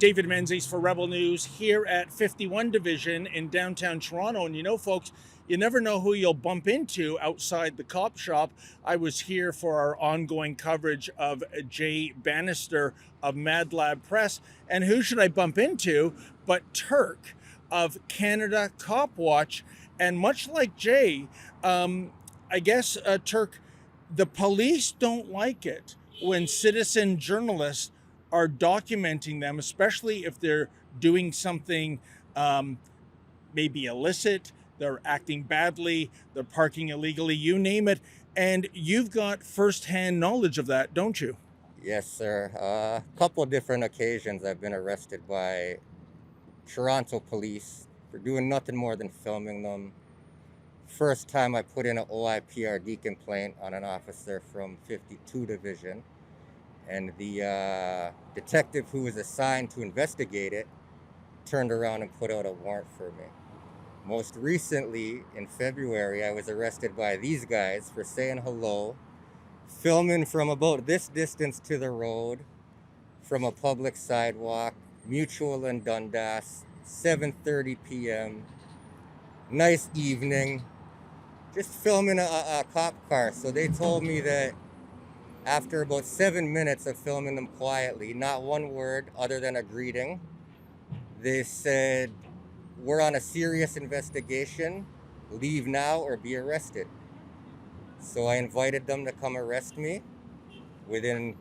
David Menzies for Rebel News here at 51 Division in downtown Toronto. And you know, folks, you never know who you'll bump into outside the cop shop. I was here for our ongoing coverage of Jay Bannister of Mad Lab Press. And who should I bump into but Turk of Canada Cop Watch. And much like Jay, I guess, Turk, the police don't like it when citizen journalists are documenting them, especially if they're doing something maybe illicit, they're acting badly, they're parking illegally, you name it. And you've got firsthand knowledge of that, don't you? Yes, sir. A couple different occasions I've been arrested by Toronto police for doing nothing more than filming them. First time I put in an OIPRD complaint on an officer from 52 Division, and the detective who was assigned to investigate it turned around and put out a warrant for me. Most recently, in February, I was arrested by these guys for saying hello, filming from about this distance to the road, from a public sidewalk, Mutual and Dundas, 7:30 p.m., nice evening, just filming a cop car. So they told me that after about 7 minutes of filming them quietly, not one word other than a greeting, they said, "We're on a serious investigation. Leave now or be arrested." So I invited them to come arrest me. Within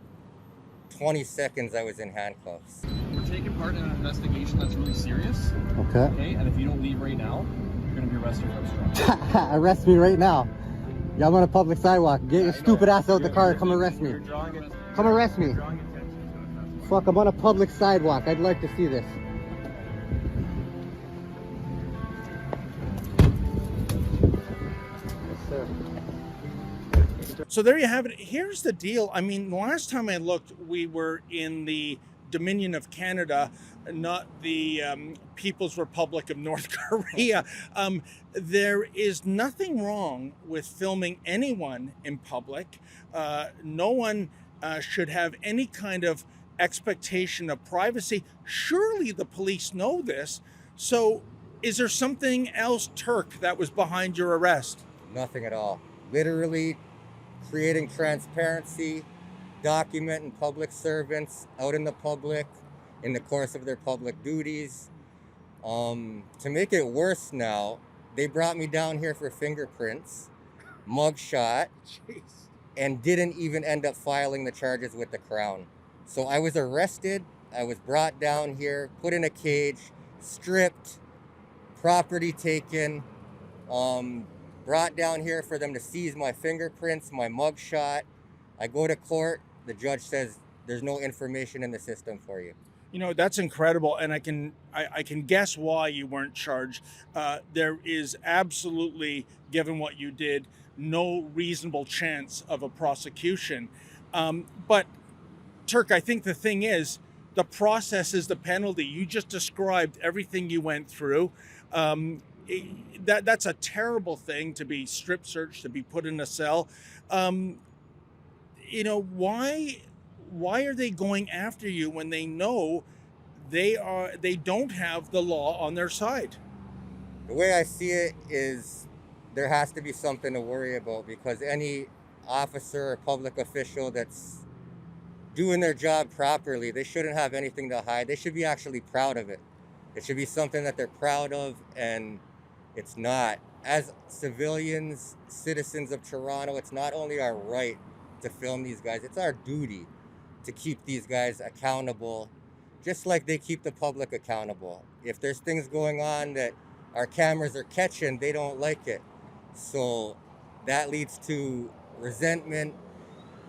20 seconds, I was in handcuffs. We're taking part in an investigation that's really serious. Okay. And if you don't leave right now, you're going to be arrested for obstruction. Arrest me right now. Yeah, I'm on a public sidewalk. Get your stupid ass out the car and come arrest me. Come arrest me. Fuck, I'm on a public sidewalk. I'd like to see this. Yes, sir. So there you have it. Here's the deal. I mean, the last time I looked, we were in the Dominion of Canada, not the People's Republic of North Korea. There is nothing wrong with filming anyone in public. No one should have any kind of expectation of privacy. Surely the police know this. So is there something else, Turk, that was behind your arrest? Nothing at all. Literally creating transparency, documenting public servants out in the public in the course of their public duties. To make it worse now, they brought me down here for fingerprints, mugshot, and didn't even end up filing the charges with the Crown. So I was arrested, I was brought down here, put in a cage, stripped, property taken, brought down here for them to seize my fingerprints, my mugshot. I go to court, the judge says there's no information in the system for you. You know, that's incredible, and I can guess why you weren't charged. There is absolutely, given what you did, no reasonable chance of a prosecution. But Turk, I think the thing is, the process is the penalty. You just described everything you went through. That's a terrible thing, to be strip searched, to be put in a cell. You know, why are they going after you when they know they don't have the law on their side? The way I see it is there has to be something to worry about, because any officer or public official that's doing their job properly, they shouldn't have anything to hide. They should be actually proud of it. It should be something that they're proud of, and it's not. As civilians, citizens of Toronto, it's not only our right to film these guys, it's our duty to keep these guys accountable, just like they keep the public accountable. If there's things going on that our cameras are catching, they don't like it. So that leads to resentment.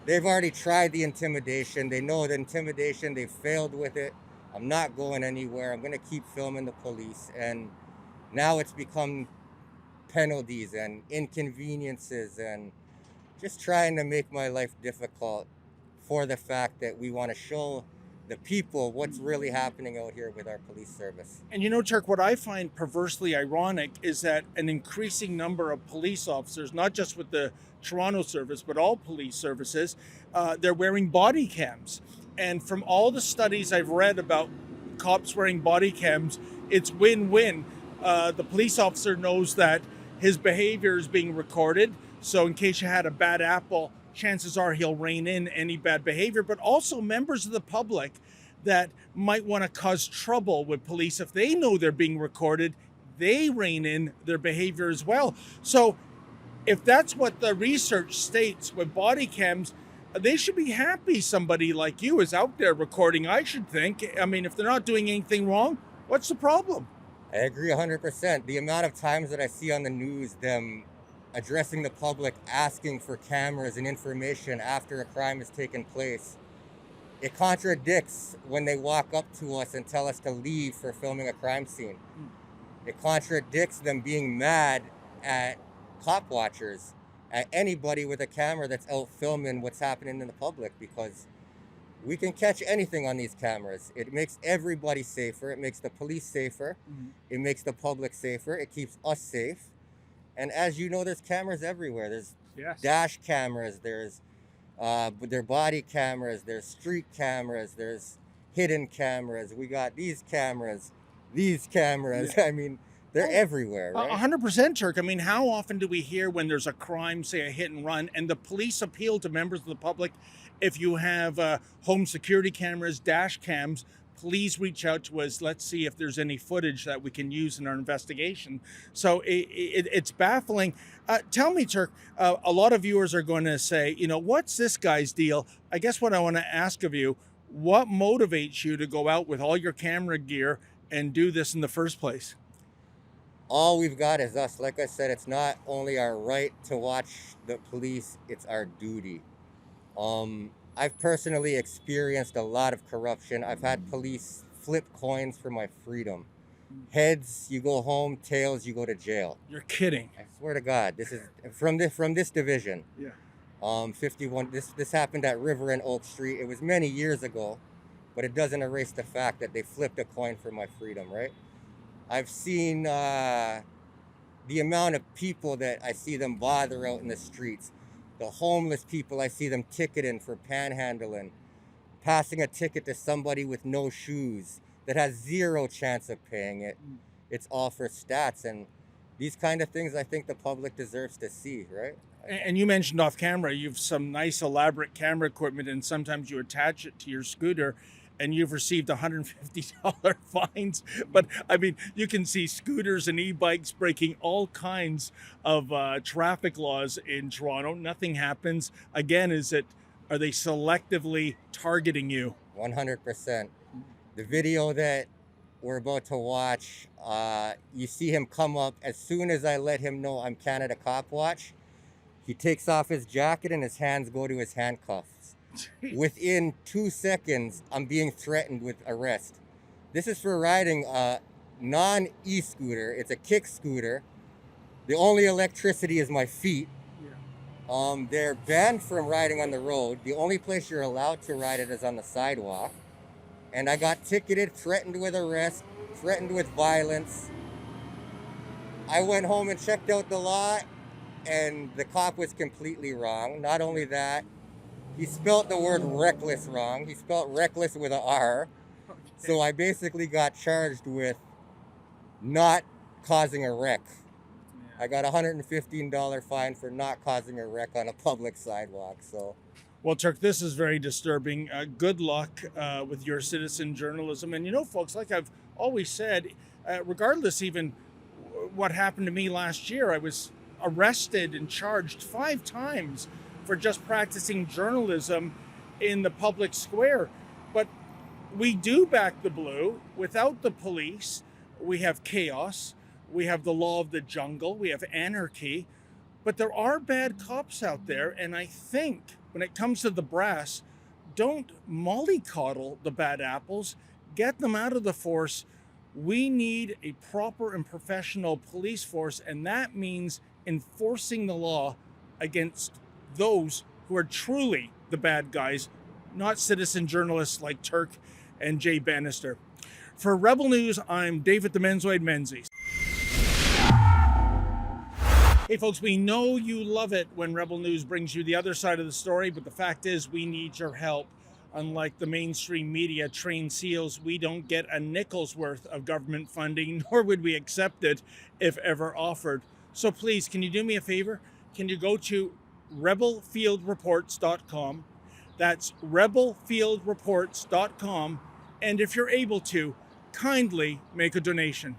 They've already tried the intimidation. They know the intimidation, they failed with it. I'm not going anywhere. I'm gonna keep filming the police. And now it's become penalties and inconveniences and just trying to make my life difficult for the fact that we want to show the people what's really happening out here with our police service. And you know, Turk, what I find perversely ironic is that an increasing number of police officers, not just with the Toronto service, but all police services, they're wearing body cams. And from all the studies I've read about cops wearing body cams, it's win-win. The police officer knows that his behavior is being recorded, so in case you had a bad apple, chances are he'll rein in any bad behavior. But also members of the public that might want to cause trouble with police, if they know they're being recorded, they rein in their behavior as well. So if that's what the research states with body cams, they should be happy somebody like you is out there recording, I should think. I mean, if they're not doing anything wrong, what's the problem? I agree 100%. The amount of times that I see on the news them addressing the public, asking for cameras and information after a crime has taken place, it contradicts when they walk up to us and tell us to leave for filming a crime scene. It contradicts them being mad at cop watchers, at anybody with a camera that's out filming what's happening in the public, because we can catch anything on these cameras. It makes everybody safer. It makes the police safer. It makes the public safer. It keeps us safe. And as you know, there's cameras everywhere. There's dash cameras. There's their body cameras. There's street cameras. There's hidden cameras. We got these cameras. I mean, they're everywhere, right? 100%, Turk. I mean, how often do we hear when there's a crime, say a hit and run, and the police appeal to members of the public? If you have home security cameras, dash cams, please reach out to us. Let's see if there's any footage that we can use in our investigation. So it's baffling. Tell me, Turk, a lot of viewers are going to say, you know, what's this guy's deal? I guess what I want to ask of you, what motivates you to go out with all your camera gear and do this in the first place? All we've got is us. Like I said, it's not only our right to watch the police, it's our duty. I've personally experienced a lot of corruption. I've had police flip coins for my freedom. Heads, you go home. Tails, you go to jail. You're kidding. I swear to God, this is from this division. Yeah. 51. This happened at River and Oak Street. It was many years ago, but it doesn't erase the fact that they flipped a coin for my freedom, right? I've seen the amount of people that I see them bother out in the streets. The homeless people, I see them ticketing for panhandling, passing a ticket to somebody with no shoes that has zero chance of paying it. It's all for stats, and these kind of things I think the public deserves to see, right? And you mentioned off camera, you've some nice elaborate camera equipment, and sometimes you attach it to your scooter, and you've received $150 fines. But I mean, you can see scooters and e-bikes breaking all kinds of traffic laws in Toronto. Nothing happens. Again, are they selectively targeting you? 100%. The video that we're about to watch, you see him come up. As soon as I let him know I'm Canada Cop Watch, he takes off his jacket and his hands go to his handcuffs. Within 2 seconds, I'm being threatened with arrest. This is for riding a non-e-scooter. It's a kick scooter. The only electricity is my feet. They're banned from riding on the road. The only place you're allowed to ride it is on the sidewalk. And I got ticketed, threatened with arrest, threatened with violence. I went home and checked out the law, and the cop was completely wrong. Not only that, he spelled the word reckless wrong. He spelled reckless with an R. Okay. So I basically got charged with not causing a wreck. Yeah. I got a $115 fine for not causing a wreck on a public sidewalk. So, well, Turk, this is very disturbing. Good luck with your citizen journalism. And you know, folks, like I've always said, regardless even what happened to me last year, I was arrested and charged 5 times for just practicing journalism in the public square. But we do back the blue. Without the police, we have chaos. We have the law of the jungle. We have anarchy. But there are bad cops out there. And I think when it comes to the brass, don't mollycoddle the bad apples. Get them out of the force. We need a proper and professional police force. And that means enforcing the law against those who are truly the bad guys, not citizen journalists like Turk and Jay Bannister. For Rebel News, I'm David the Menzies. Hey folks, we know you love it when Rebel News brings you the other side of the story, but the fact is we need your help. Unlike the mainstream media trained seals, we don't get a nickel's worth of government funding, nor would we accept it if ever offered. So please, can you do me a favor? Can you go to rebelfieldreports.com? That's rebelfieldreports.com. And if you're able to, kindly make a donation.